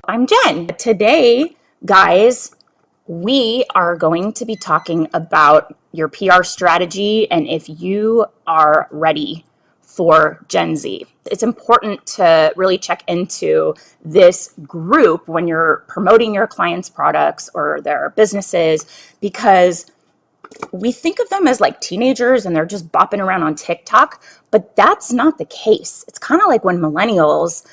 I'm Jen. Today, guys, we are going to be talking about your PR strategy and if you are ready for Gen Z. It's important to really check into this group when you're promoting your clients' products or their businesses, because we think of them as like teenagers and they're just bopping around on TikTok, but that's not the case. It's kind of like when millennials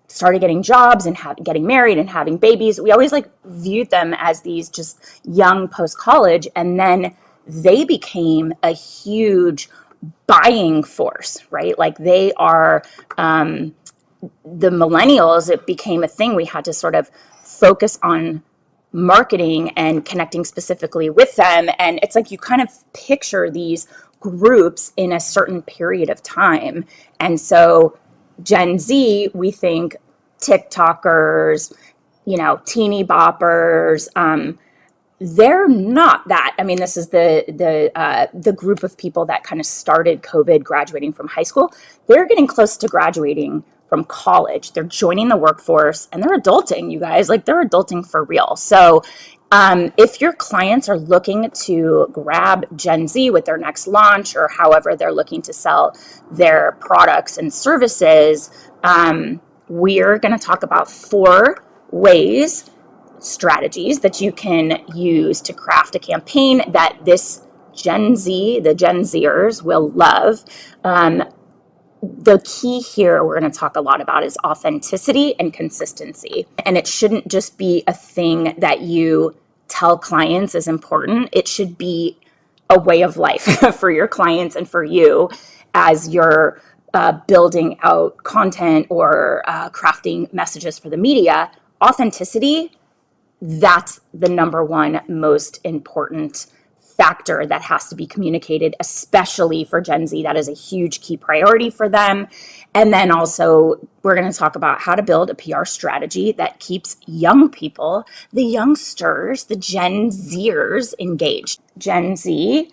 started getting jobs and getting married and having babies. We always like viewed them as these just young post-college, and then they became a huge buying force, right? Like they are the millennials. It became a thing. We had to sort of focus on marketing and connecting specifically with them. And it's like you kind of picture these groups in a certain period of time. And so Gen Z, we think TikTokers, teeny boppers. They're not that. I mean, this is the group of people that kind of started COVID graduating from high school. They're getting close to graduating from college. They're joining the workforce and they're adulting, you guys. Like they're adulting for real. So if your clients are looking to grab Gen Z with their next launch or however they're looking to sell their products and services, we're going to talk about 4 strategies that you can use to craft a campaign that this Gen Z, the Gen Zers will love. The key here we're going to talk a lot about is authenticity and consistency. And it shouldn't just be a thing that you tell clients is important. It should be a way of life for your clients and for you as you're building out content or crafting messages for the media. Authenticity, that's the number one most important factor that has to be communicated, especially for Gen Z. That is a huge key priority for them. And then also, we're going to talk about how to build a PR strategy that keeps young people, the youngsters, the Gen Zers engaged. Gen Z,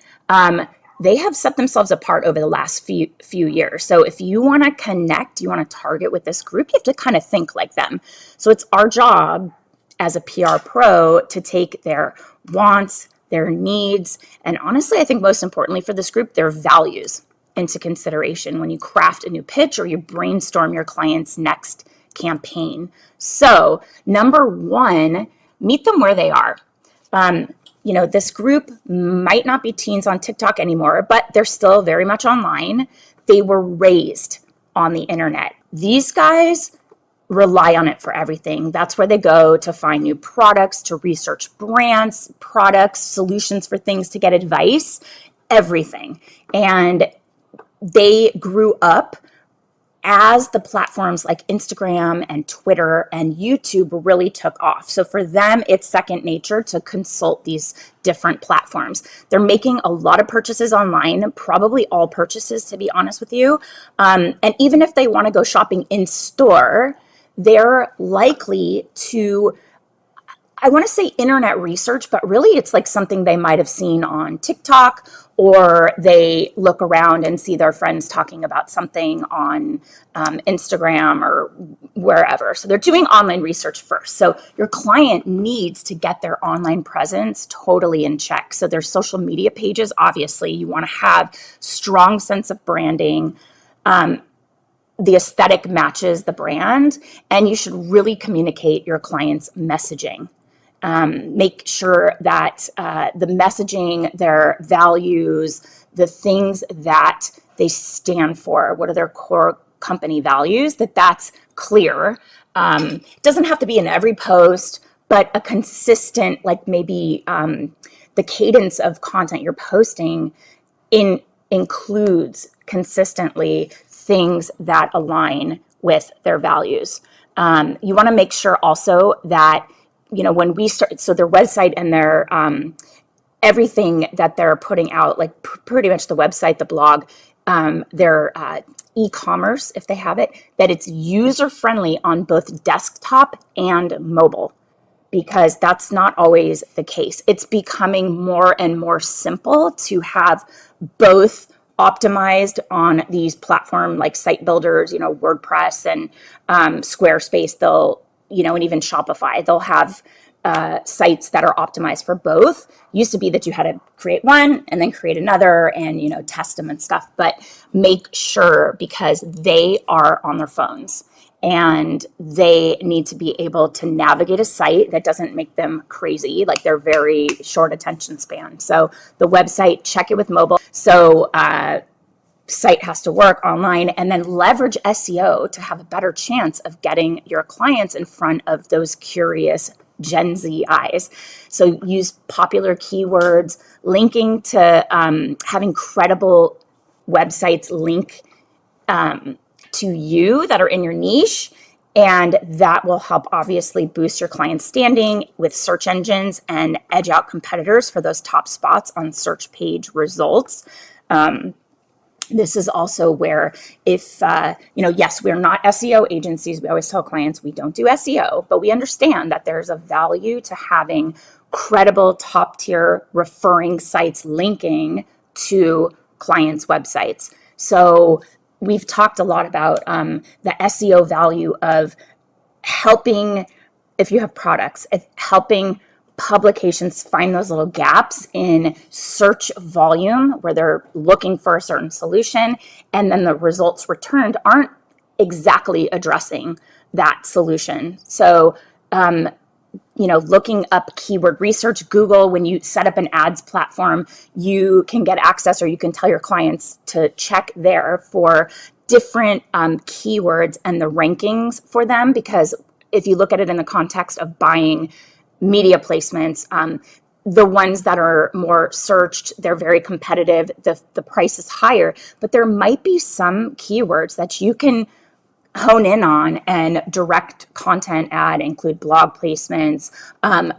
they have set themselves apart over the last few years. So if you want to connect, you want to target with this group, you have to kind of think like them. So it's our job as a PR pro to take their wants, their needs, and honestly, I think most importantly for this group, their values into consideration when you craft a new pitch or you brainstorm your client's next campaign. So number 1, meet them where they are. This group might not be teens on TikTok anymore, but they're still very much online. They were raised on the internet. These guys rely on it for everything. That's where they go to find new products, to research brands, products, solutions for things, to get advice, everything. And they grew up as the platforms like Instagram and Twitter and YouTube really took off. So for them, it's second nature to consult these different platforms. They're making a lot of purchases online, probably all purchases, to be honest with you. And even if they want to go shopping in store, they're likely to, I want to say internet research, but really it's like something they might have seen on TikTok, or they look around and see their friends talking about something on Instagram or wherever. So they're doing online research first. So your client needs to get their online presence totally in check. So their social media pages, obviously, you want to have strong sense of branding. The aesthetic matches the brand, and you should really communicate your client's messaging. Make sure that the messaging, their values, the things that they stand for, what are their core company values, that's clear. It doesn't have to be in every post, but a consistent, like maybe the cadence of content you're posting includes consistently things that align with their values. You want to make sure also that, when we start, so their website and their everything that they're putting out, like pretty much the website, the blog, their e-commerce, if they have it, that it's user-friendly on both desktop and mobile, because that's not always the case. It's becoming more and more simple to have both optimized on these platform like site builders, WordPress and Squarespace. They'll and even Shopify, they'll have sites that are optimized for both. Used to be that you had to create one and then create another and, test them and stuff, but make sure, because they are on their phones and they need to be able to navigate a site that doesn't make them crazy, like they're very short attention span. So the website, check it with mobile. So site has to work online, and then leverage SEO to have a better chance of getting your clients in front of those curious Gen Z eyes. So use popular keywords, linking to having credible websites link to you that are in your niche. And that will help obviously boost your client standing with search engines and edge out competitors for those top spots on search page results. This is also where if, yes, we're not SEO agencies. We always tell clients we don't do SEO, but we understand that there's a value to having credible top tier referring sites linking to clients' websites. So we've talked a lot about the SEO value of helping, if you have products, helping publications find those little gaps in search volume where they're looking for a certain solution, and then the results returned aren't exactly addressing that solution. So, looking up keyword research, Google, when you set up an ads platform, you can get access, or you can tell your clients to check there for different keywords and the rankings for them. Because if you look at it in the context of buying media placements, the ones that are more searched, they're very competitive, the price is higher, but there might be some keywords that you can hone in on and direct content ad, include blog placements,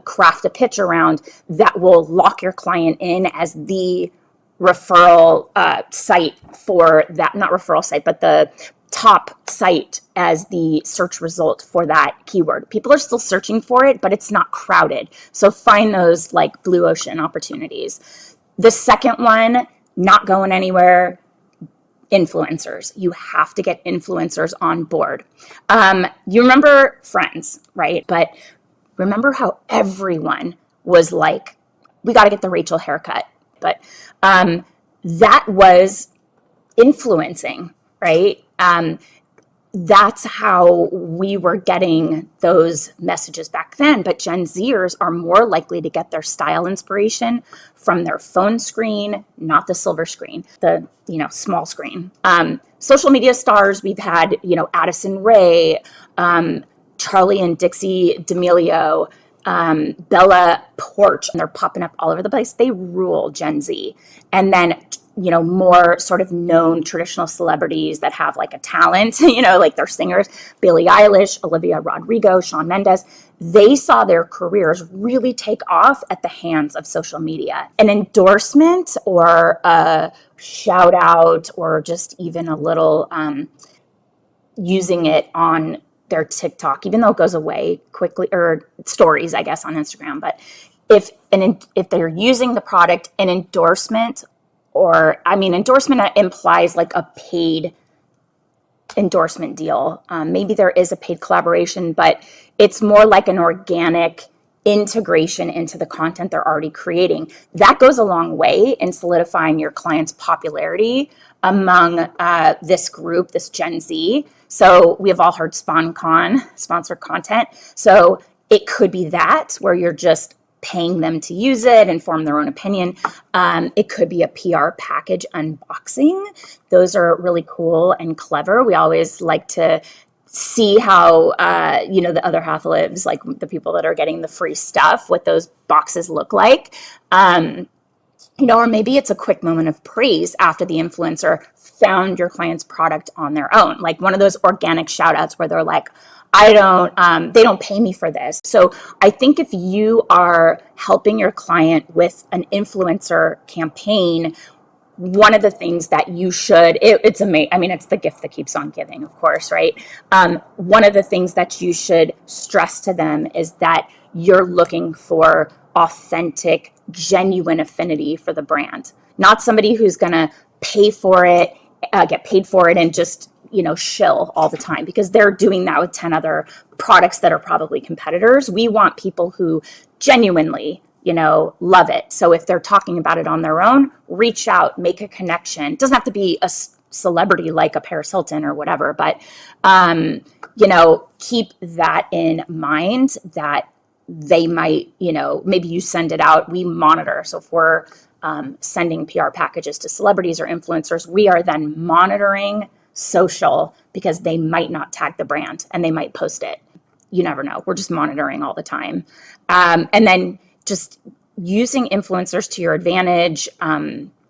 craft a pitch around that will lock your client in as the referral site for that, not referral site, but the top site as the search result for that keyword. People are still searching for it, but it's not crowded. So find those like blue ocean opportunities. The second one, not going anywhere, influencers. You have to get influencers on board. You remember Friends, right? But remember how everyone was like, we got to get the Rachel haircut. But that was influencing, right? That's how we were getting those messages back then. But Gen Zers are more likely to get their style inspiration from their phone screen, not the silver screen, the small screen. Social media stars, we've had Addison Rae, Charlie and Dixie D'Amelio, Bella Porch, and they're popping up all over the place. They rule Gen Z. And then more sort of known traditional celebrities that have like a talent, like they're singers, Billie Eilish, Olivia Rodrigo, Shawn Mendes, they saw their careers really take off at the hands of social media. An endorsement or a shout out or just even a little using it on their TikTok, even though it goes away quickly, or stories, I guess, on Instagram. But if they're using the product, an endorsement, endorsement implies like a paid endorsement deal. Maybe there is a paid collaboration, but it's more like an organic integration into the content they're already creating. That goes a long way in solidifying your client's popularity among this group, this Gen Z. So we have all heard SponCon, sponsored content. So it could be that where you're just paying them to use it and form their own opinion. It could be a PR package unboxing. Those are really cool and clever. We always like to see how, the other half lives, like the people that are getting the free stuff, what those boxes look like. Or maybe it's a quick moment of praise after the influencer found your client's product on their own. Like one of those organic shout outs where they're like, they don't pay me for this. So I think if you are helping your client with an influencer campaign, one of the things that you should, it's amazing. It's the gift that keeps on giving, of course, right? One of the things that you should stress to them is that you're looking for authentic, genuine affinity for the brand, not somebody who's going to pay for it, get paid for it, and just shill all the time because they're doing that with 10 other products that are probably competitors. We want people who genuinely, love it. So if they're talking about it on their own, reach out, make a connection. It doesn't have to be a celebrity like a Paris Hilton or whatever, but, keep that in mind that they might, maybe you send it out, we monitor. So if we're sending PR packages to celebrities or influencers, we are then monitoring social because they might not tag the brand and they might post it. You never know. We're just monitoring all the time. And then just using influencers to your advantage.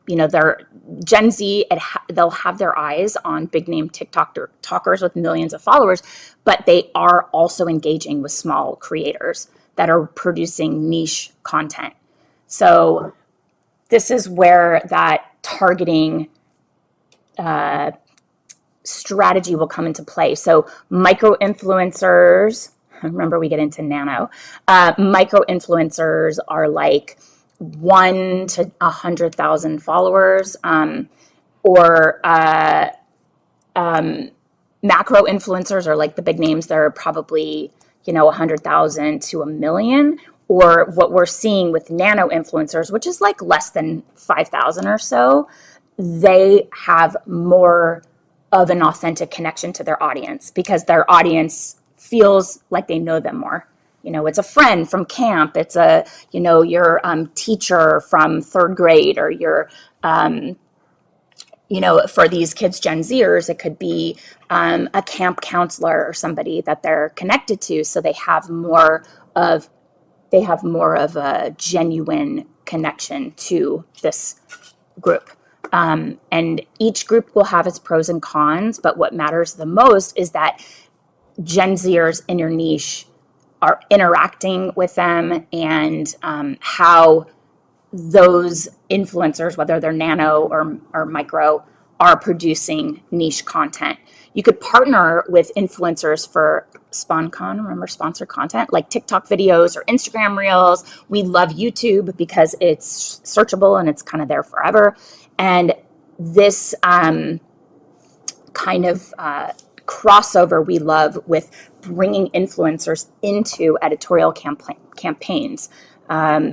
They're Gen Z, they'll have their eyes on big name TikTokers with millions of followers, but they are also engaging with small creators that are producing niche content. So this is where that targeting strategy will come into play. So micro influencers, remember we get into nano, micro influencers are like 1 to 100,000 followers, or macro influencers are like the big names. They're probably 100,000 to 1 million. Or what we're seeing with nano influencers, which is like less than 5,000 or so, they have more of an authentic connection to their audience because their audience feels like they know them more. It's a friend from camp. It's your teacher from third grade, or your, for these kids, Gen Zers, it could be a camp counselor or somebody that they're connected to. So they have more of a genuine connection to this group. And each group will have its pros and cons, but what matters the most is that Gen Zers in your niche are interacting with them, and how those influencers, whether they're nano or micro, are producing niche content. You could partner with influencers for SponCon, remember sponsored content, like TikTok videos or Instagram reels. We love YouTube because it's searchable and it's kind of there forever. And this kind of crossover we love with bringing influencers into editorial campaigns.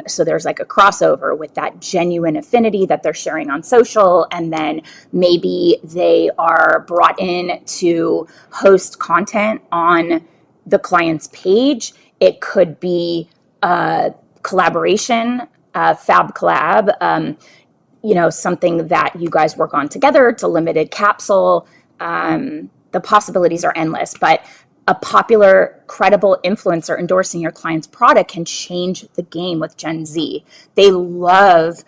So there's like a crossover with that genuine affinity that they're sharing on social, and then maybe they are brought in to host content on the client's page. It could be a collaboration, a fab collab, something that you guys work on together. It's a limited capsule. The possibilities are endless, but a popular, credible influencer endorsing your client's product can change the game with Gen Z. They love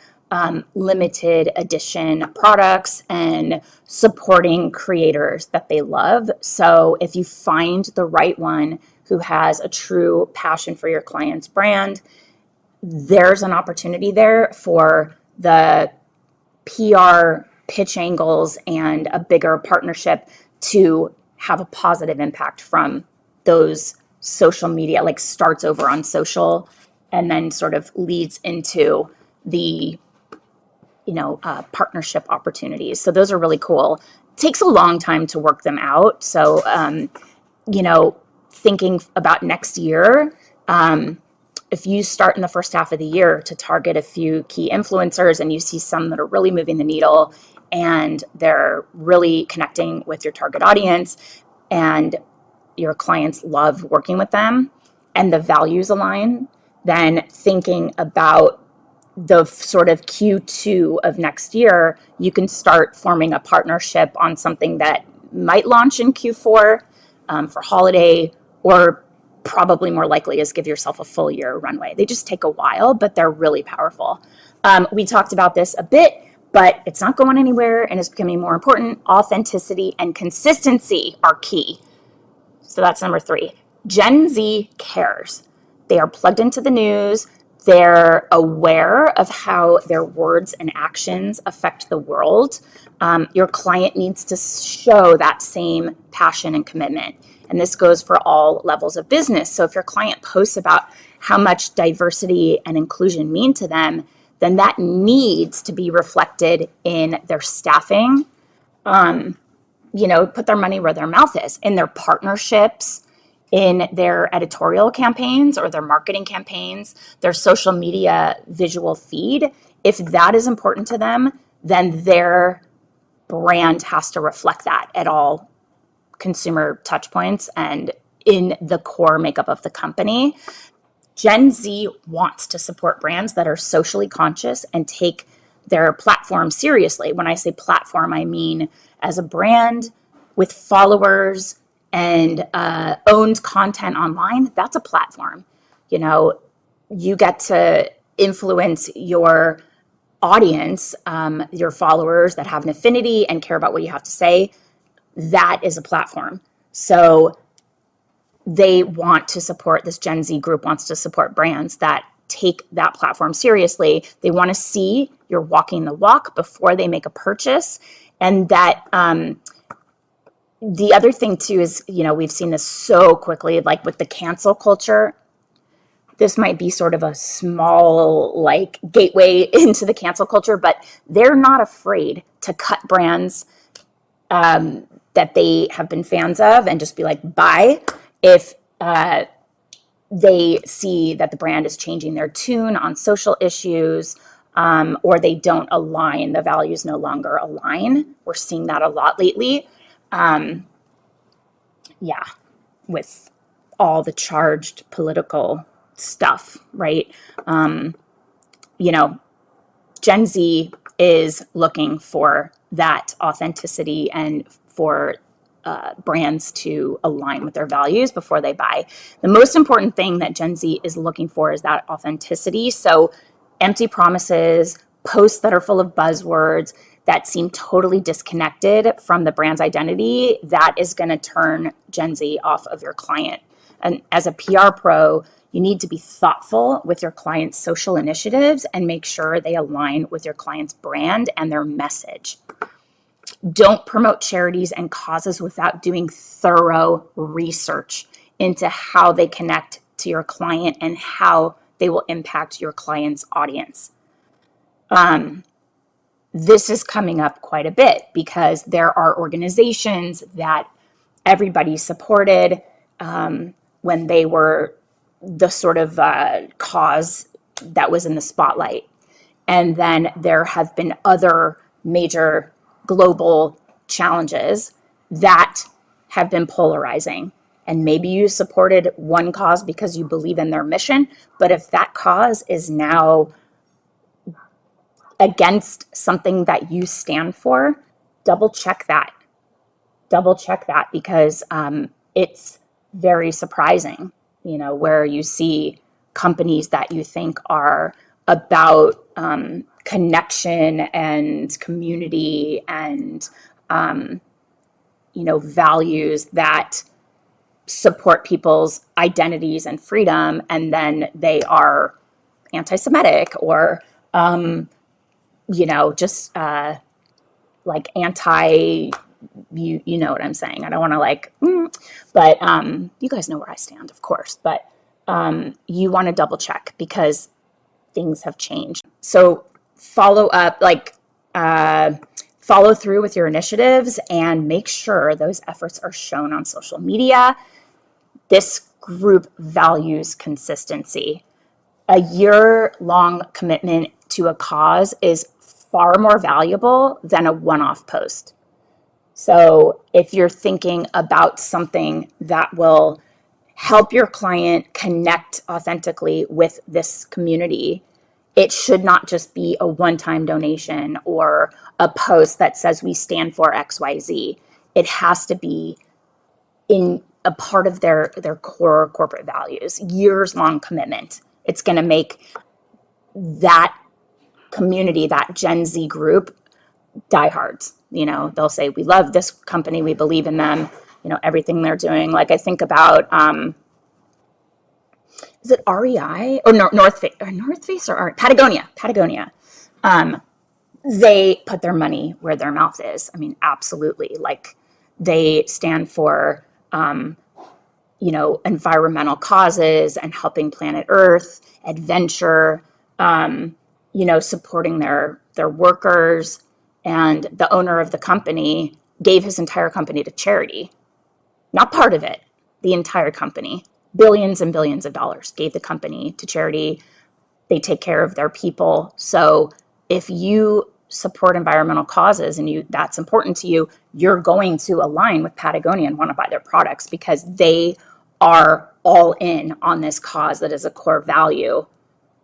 limited edition products and supporting creators that they love. So if you find the right one who has a true passion for your client's brand, there's an opportunity there for the PR pitch angles and a bigger partnership to have a positive impact from those social media, like starts over on social and then sort of leads into the, partnership opportunities. So those are really cool. It takes a long time to work them out. So, thinking about next year, if you start in the first half of the year to target a few key influencers and you see some that are really moving the needle and they're really connecting with your target audience and your clients love working with them and the values align, then thinking about the sort of Q2 of next year, you can start forming a partnership on something that might launch in Q4 for holiday, or probably more likely is give yourself a full year runway. They just take a while, but they're really powerful. We talked about this a bit, but it's not going anywhere and it's becoming more important. Authenticity and consistency are key. So that's number 3. Gen Z cares. They are plugged into the news. They're aware of how their words and actions affect the world. Your client needs to show that same passion and commitment. And this goes for all levels of business. So if your client posts about how much diversity and inclusion mean to them, then that needs to be reflected in their staffing, put their money where their mouth is in their partnerships, in their editorial campaigns or their marketing campaigns, their social media visual feed. If that is important to them, then their brand has to reflect that at all consumer touch points and in the core makeup of the company. Gen Z wants to support brands that are socially conscious and take their platform seriously. When I say platform, I mean as a brand with followers and owned content online, that's a platform. You get to influence your audience, your followers that have an affinity and care about what you have to say. That is a platform. So they want to support, this Gen Z group wants to support brands that take that platform seriously. They want to see you're walking the walk before they make a purchase. And that the other thing too is, we've seen this so quickly, like with the cancel culture. This might be sort of a small gateway into the cancel culture, but they're not afraid to cut brands that they have been fans of and just be like, bye, if they see that the brand is changing their tune on social issues, or they don't align, the values no longer align. We're seeing that a lot lately. With all the charged political stuff, right? Gen Z is looking for that authenticity and for brands to align with their values before they buy. The most important thing that Gen Z is looking for is that authenticity. So empty promises, posts that are full of buzzwords that seem totally disconnected from the brand's identity, that is going to turn Gen Z off of your client. And as a PR pro, you need to be thoughtful with your client's social initiatives and make sure they align with your client's brand and their message. Don't promote charities and causes without doing thorough research into how they connect to your client and how they will impact your client's audience. This is coming up quite a bit because there are organizations that everybody supported when they were the sort of cause that was in the spotlight. And then there have been other major global challenges that have been polarizing. And maybe you supported one cause because you believe in their mission, but if that cause is now against something that you stand for, double check that. Double check that because it's very surprising, where you see companies that you think are about connection and community and, values that support people's identities and freedom, and then they are anti-Semitic or, just anti, you know what I'm saying. I don't want to but you guys know where I stand, of course. But you want to double check because things have changed. So follow up, follow through with your initiatives and make sure those efforts are shown on social media. This group values consistency. A year-long commitment to a cause is far more valuable than a one-off post. So if you're thinking about something that will help your client connect authentically with this community, it should not just be a one-time donation or a post that says we stand for XYZ. It has to be in a part of their core corporate values, years-long commitment. It's going to make that community, that Gen Z group, diehards. They'll say, we love this company, we believe in them, everything they're doing. I think about, is it REI or North Face or Patagonia. They put their money where their mouth is. I mean, absolutely. They stand for, environmental causes and helping planet Earth, adventure, supporting their workers. And the owner of the company gave his entire company to charity. Not part of it, the entire company. Billions and billions of dollars gave the company to charity. They take care of their people. So if you support environmental causes and that's important to you, you're going to align with Patagonia and want to buy their products because they are all in on this cause that is a core value.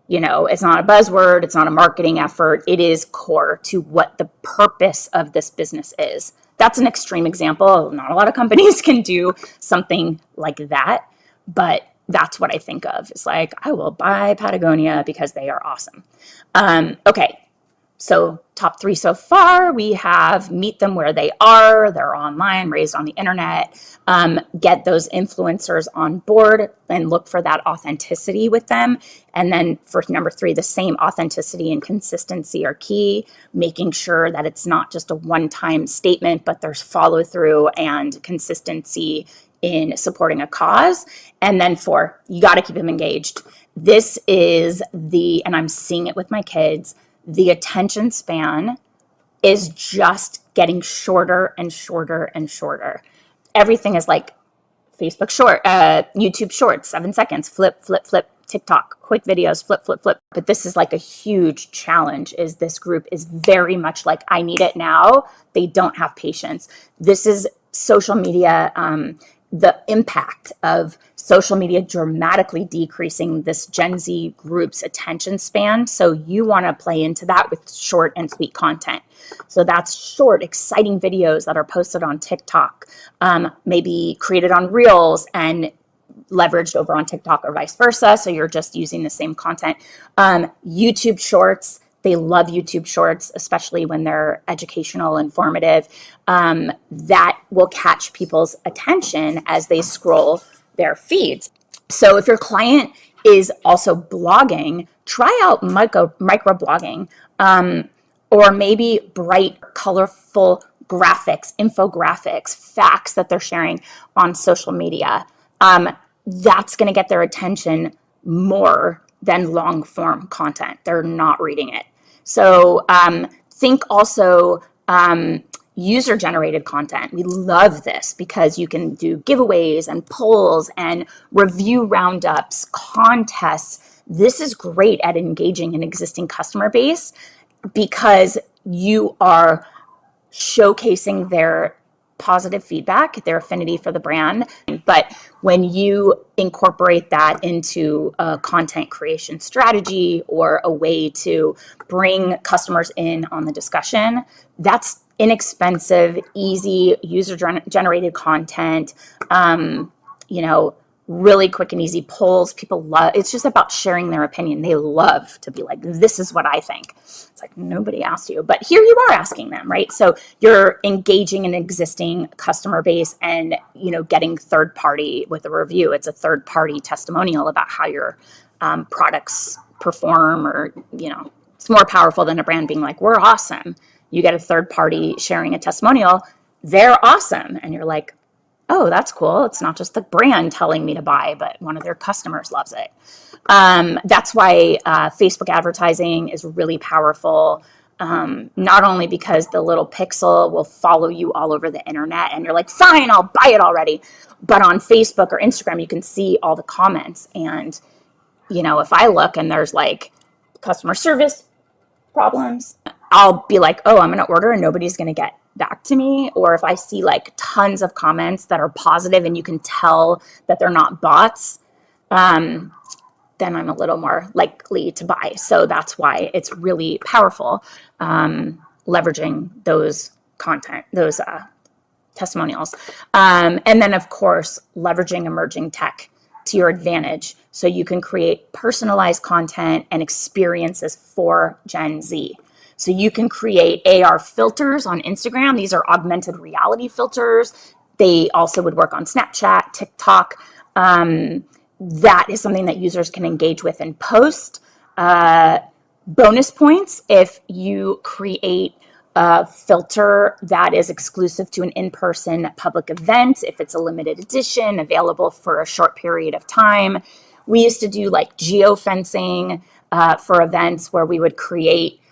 You know, it's not a buzzword, it's not a marketing effort, it is core to what the purpose of this business is. That's an extreme example. Not a lot of companies can do something like that, but that's what I think of. It's like, I will buy Patagonia because they are awesome. Okay, so top 3 so far, we have meet them where they are. They're online, raised on the internet. Get those influencers on board and look for that authenticity with them. And then for number 3, the same authenticity and consistency are key, making sure that it's not just a one-time statement, but there's follow through and consistency in supporting a cause. And then 4, you got to keep them engaged. This is and I'm seeing it with my kids, the attention span is just getting shorter and shorter and shorter. Everything is like Facebook short, YouTube shorts, 7 seconds, flip, flip, flip, TikTok, quick videos, flip, flip, flip. But this is like a huge challenge is this group is very much like, I need it now. They don't have patience. This is social media, the impact of social media dramatically decreasing this Gen Z group's attention span. So you want to play into that with short and sweet content. So that's short, exciting videos that are posted on TikTok, maybe created on Reels and leveraged over on TikTok or vice versa. So you're just using the same content. YouTube Shorts. They love YouTube Shorts, especially when they're educational, informative. That will catch people's attention as they scroll their feeds. So if your client is also blogging, try out micro blogging, or maybe bright, colorful graphics, infographics, facts that they're sharing on social media. That's going to get their attention more than long form content. They're not reading it. So think also user generated content. We love this because you can do giveaways and polls and review roundups, contests. This is great at engaging an existing customer base because you are showcasing their positive feedback, their affinity for the brand. But when you incorporate that into a content creation strategy or a way to bring customers in on the discussion, that's inexpensive, easy, user-generated content, really quick and easy polls. People love, it's just about sharing their opinion. They love to be like, this is what I think. It's like, nobody asked you, but here you are asking them, right? So you're engaging an existing customer base and, getting third party with a review. It's a third party testimonial about how your products perform, or, it's more powerful than a brand being like, we're awesome. You get a third party sharing a testimonial. They're awesome. And you're like, oh, that's cool. It's not just the brand telling me to buy, but one of their customers loves it. That's why Facebook advertising is really powerful. Not only because the little pixel will follow you all over the internet and you're like, fine, I'll buy it already. But on Facebook or Instagram, you can see all the comments. And, if I look and there's like customer service problems, I'll be like, oh, I'm going to order and nobody's going to get back to me. Or if I see like tons of comments that are positive and you can tell that they're not bots, then I'm a little more likely to buy. So that's why it's really powerful, leveraging those testimonials. And then, of course, leveraging emerging tech to your advantage so you can create personalized content and experiences for Gen Z. So you can create AR filters on Instagram. These are augmented reality filters. They also would work on Snapchat, TikTok. That is something that users can engage with and post. Bonus points if you create a filter that is exclusive to an in-person public event, if it's a limited edition, available for a short period of time. We used to do like geofencing for events where we would create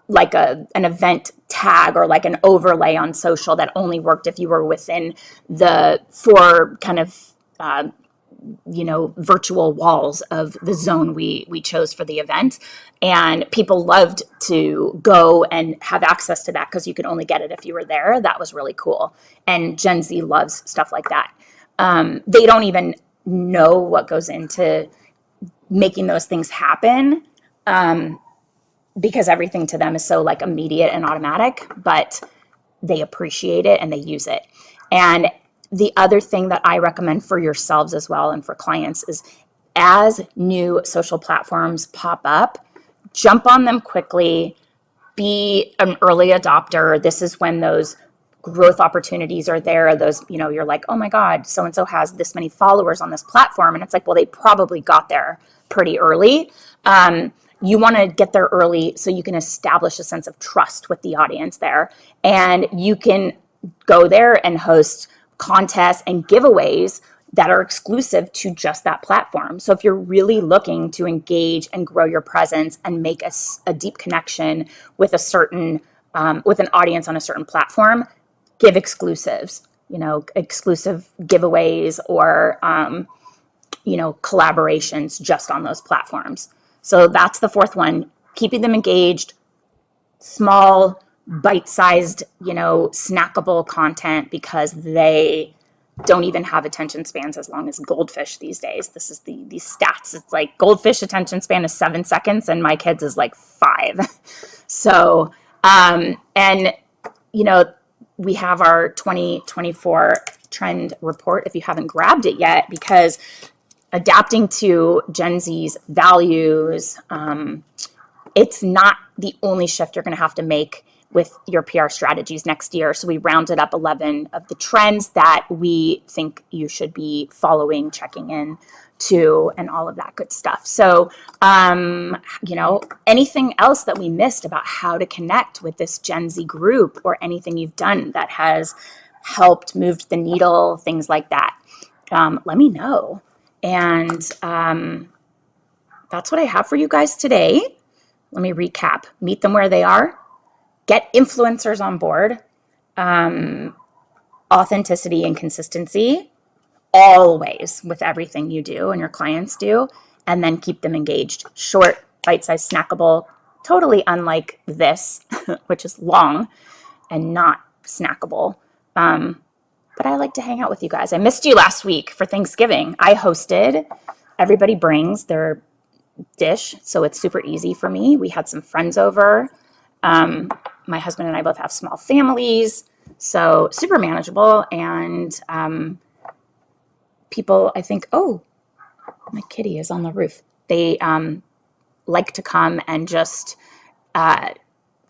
like an event tag or like an overlay on social that only worked if you were within the four kind of virtual walls of the zone we chose for the event. And people loved to go and have access to that because you could only get it if you were there. That was really cool. And Gen Z loves stuff like that. They don't even know what goes into making those things happen, because everything to them is so like immediate and automatic, but they appreciate it and they use it. And the other thing that I recommend for yourselves as well and for clients is, as new social platforms pop up, jump on them quickly, be an early adopter. This is when those growth opportunities are there. Those, you're like, oh my God, so-and-so has this many followers on this platform. And it's like, well, they probably got there pretty early. You want to get there early so you can establish a sense of trust with the audience there. And you can go there and host contests and giveaways that are exclusive to just that platform. So if you're really looking to engage and grow your presence and make a deep connection with with an audience on a certain platform, give exclusives, exclusive giveaways or, collaborations just on those platforms. So that's the fourth one, keeping them engaged, small, bite-sized, snackable content, because they don't even have attention spans as long as goldfish these days. This is these stats. It's like goldfish attention span is 7 seconds and my kids is like 5. So, and, we have our 2024 trend report if you haven't grabbed it yet, because adapting to Gen Z's values, it's not the only shift you're going to have to make with your PR strategies next year. So we rounded up 11 of the trends that we think you should be following, checking in to, and all of that good stuff. So, anything else that we missed about how to connect with this Gen Z group, or anything you've done that has helped move the needle, things like that, let me know. And that's what I have for you guys today. Let me recap. Meet them where they are. Get influencers on board. Authenticity and consistency, always, with everything you do and your clients do. And then keep them engaged. Short, bite-sized, snackable, totally unlike this, which is long and not snackable. But I like to hang out with you guys. I missed you last week for Thanksgiving. I hosted. Everybody brings their dish, so it's super easy for me. We had some friends over. My husband and I both have small families, so super manageable. And people, I think, oh, my kitty is on the roof. They like to come and just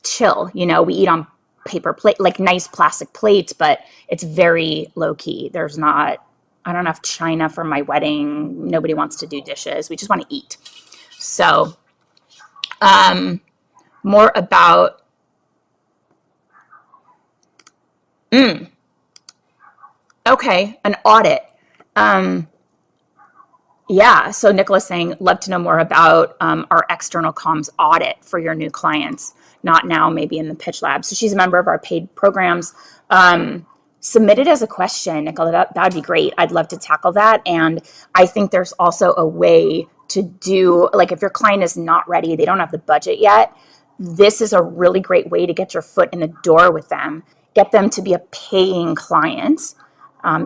chill. We eat on paper plate, like nice plastic plates, but it's very low key. I don't have china for my wedding. Nobody wants to do dishes. We just want to eat. So, more about, okay, an audit. Yeah, so Nicola's saying, love to know more about our external comms audit for your new clients. Not now, maybe in the pitch lab. So she's a member of our paid programs. Submit it as a question, Nicola. That would be great. I'd love to tackle that. And I think there's also a way to do, like, if your client is not ready, they don't have the budget yet, this is a really great way to get your foot in the door with them, get them to be a paying client.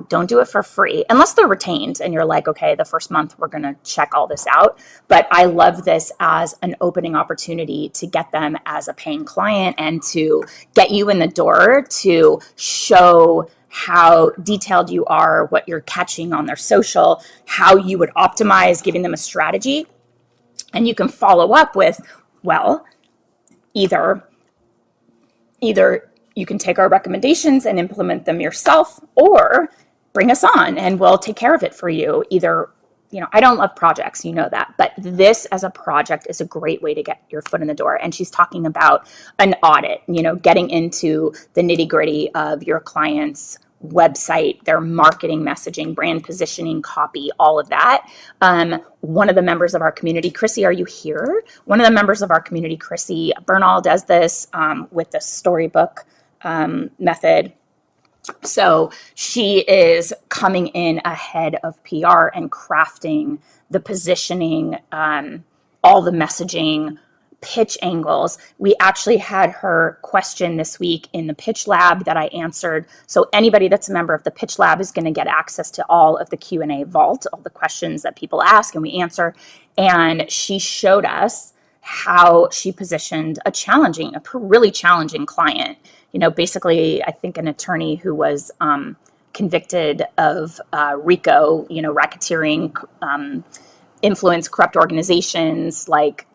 Don't do it for free unless they're retained and you're like, okay, the first month we're going to check all this out. But I love this as an opening opportunity to get them as a paying client and to get you in the door, to show how detailed you are, what you're catching on their social, how you would optimize, giving them a strategy. And you can follow up with, well, either you can take our recommendations and implement them yourself, or bring us on and we'll take care of it for you. Either, I don't love projects, that, but this as a project is a great way to get your foot in the door. And she's talking about an audit, getting into the nitty gritty of your client's website, their marketing, messaging, brand positioning, copy, all of that. One of the members of our community, Chrissy, are you here? One of the members of our community, Chrissy Bernal, does this with the storybook method. So she is coming in ahead of PR and crafting the positioning, all the messaging, pitch angles. We actually had her question this week in the pitch lab that I answered. So anybody that's a member of the pitch lab is going to get access to all of the Q&A vault, all the questions that people ask and we answer. And she showed us how she positioned a really challenging client. You know, basically, I think an attorney who was convicted of RICO, you know, racketeering, influence corrupt organizations, like,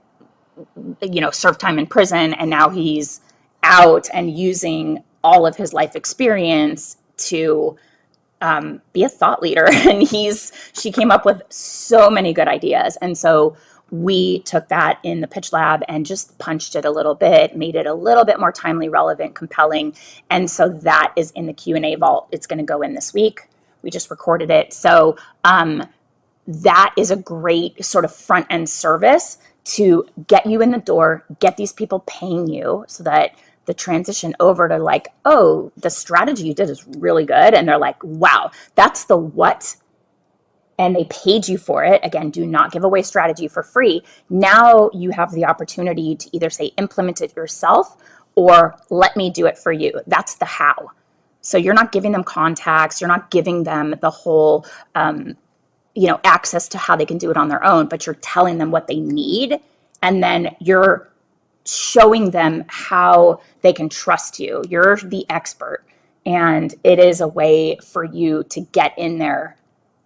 you know, served time in prison, and now he's out and using all of his life experience to be a thought leader. And she came up with so many good ideas. And so we took that in the pitch lab and just punched it a little bit, made it a little bit more timely, relevant, compelling. And so that is in the Q&A vault. It's going to go in this week. We just recorded it. So that is a great sort of front end service to get you in the door, get these people paying you so that the transition over to like, oh, the strategy you did is really good. And they're like, wow, that's the what. And they paid you for it. Again, do not give away strategy for free. Now you have the opportunity to either say implement it yourself or let me do it for you. That's the how. So you're not giving them contacts. You're not giving them the whole, access to how they can do it on their own, but you're telling them what they need. And then you're showing them how they can trust you. You're the expert. And it is a way for you to get in there.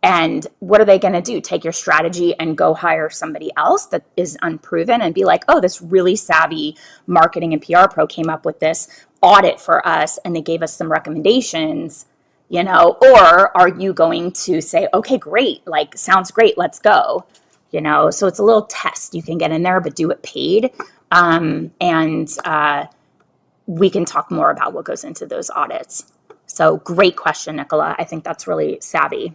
And what are they going to do? Take your strategy and go hire somebody else that is unproven and be like, oh, this really savvy marketing and PR pro came up with this audit for us and they gave us some recommendations, or are you going to say, okay, great, like sounds great, let's go, so it's a little test. You can get in there, but do it paid. We can talk more about what goes into those audits. So great question, Nicola. I think that's really savvy.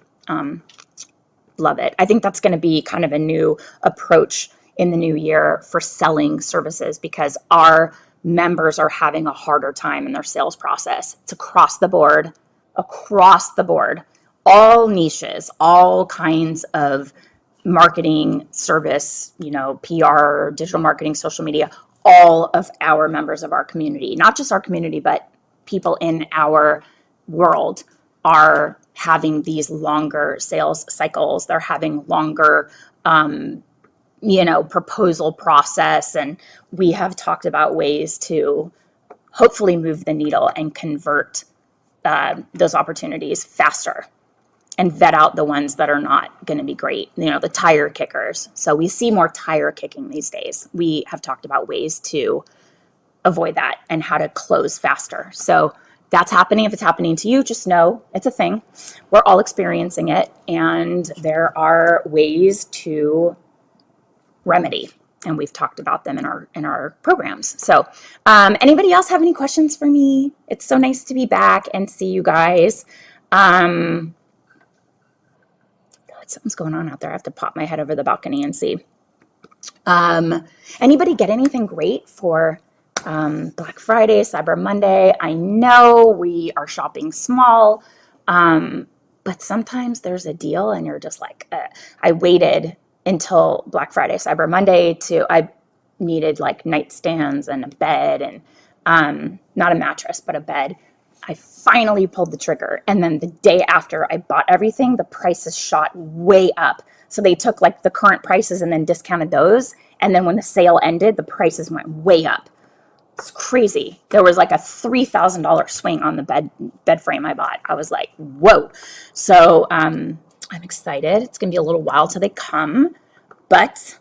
Love it. I think that's going to be kind of a new approach in the new year for selling services because our members are having a harder time in their sales process. It's across the board, all niches, all kinds of marketing, service, PR, digital marketing, social media, all of our members of our community, not just our community, but people in our world are having these longer sales cycles. They're having longer, proposal process. And we have talked about ways to hopefully move the needle and convert those opportunities faster and vet out the ones that are not going to be great, the tire kickers. So we see more tire kicking these days. We have talked about ways to avoid that and how to close faster. So that's happening. If it's happening to you, just know it's a thing. We're all experiencing it, and there are ways to remedy, and we've talked about them in our programs. So anybody else have any questions for me? It's so nice to be back and see you guys. Something's going on out there. I have to pop my head over the balcony and see. Anybody get anything great for Black Friday, Cyber Monday? I know we are shopping small, but sometimes there's a deal and you're just like, I waited until Black Friday, Cyber Monday I needed like nightstands and a bed and not a mattress, but a bed. I finally pulled the trigger. And then the day after I bought everything, the prices shot way up. So they took like the current prices and then discounted those. And then when the sale ended, the prices went way up. It's crazy. There was like a $3,000 swing on the bed frame I bought. I was like, whoa. So I'm excited. It's going to be a little while till they come, but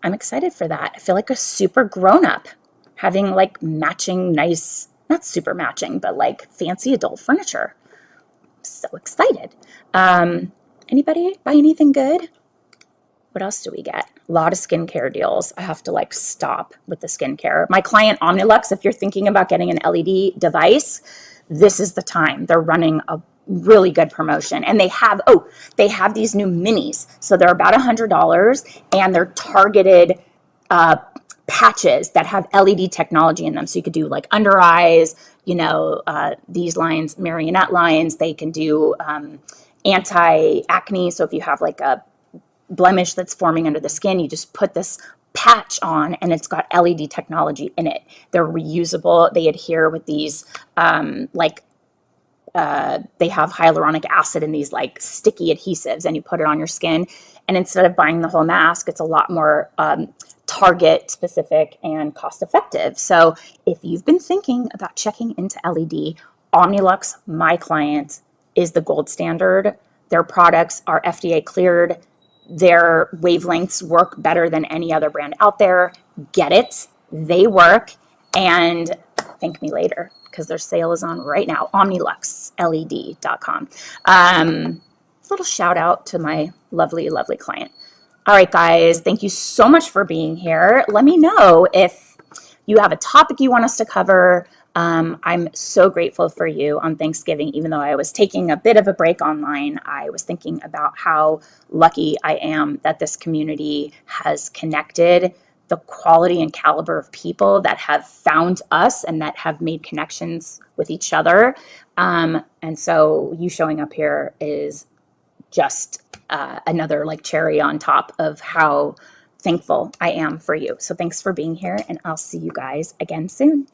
I'm excited for that. I feel like a super grown up having like matching nice, not super matching, but like fancy adult furniture. I'm so excited. Anybody buy anything good? What else do we get? A lot of skincare deals. I have to like stop with the skincare. My client Omnilux, if you're thinking about getting an LED device, this is the time. They're running a really good promotion, and they have these new minis, so they're about $100, and they're targeted patches that have LED technology in them. So you could do like under eyes, these lines, marionette lines. They can do anti-acne. So if you have like a blemish that's forming under the skin, you just put this patch on, and it's got LED technology in it. They're reusable. They adhere with these they have hyaluronic acid in these like sticky adhesives, and you put it on your skin. And instead of buying the whole mask, it's a lot more target specific and cost effective. So if you've been thinking about checking into LED, Omnilux, my client, is the gold standard. Their products are FDA cleared. Their wavelengths work better than any other brand out there. Get it. They work. And thank me later, because their sale is on right now. OmniluxLED.com. Little shout out to my lovely, lovely client. All right, guys, thank you so much for being here. Let me know if you have a topic you want us to cover. I'm so grateful for you on Thanksgiving. Even though I was taking a bit of a break online, I was thinking about how lucky I am that this community has connected the quality and caliber of people that have found us and that have made connections with each other. And so you showing up here is just another like cherry on top of how thankful I am for you. So thanks for being here, and I'll see you guys again soon.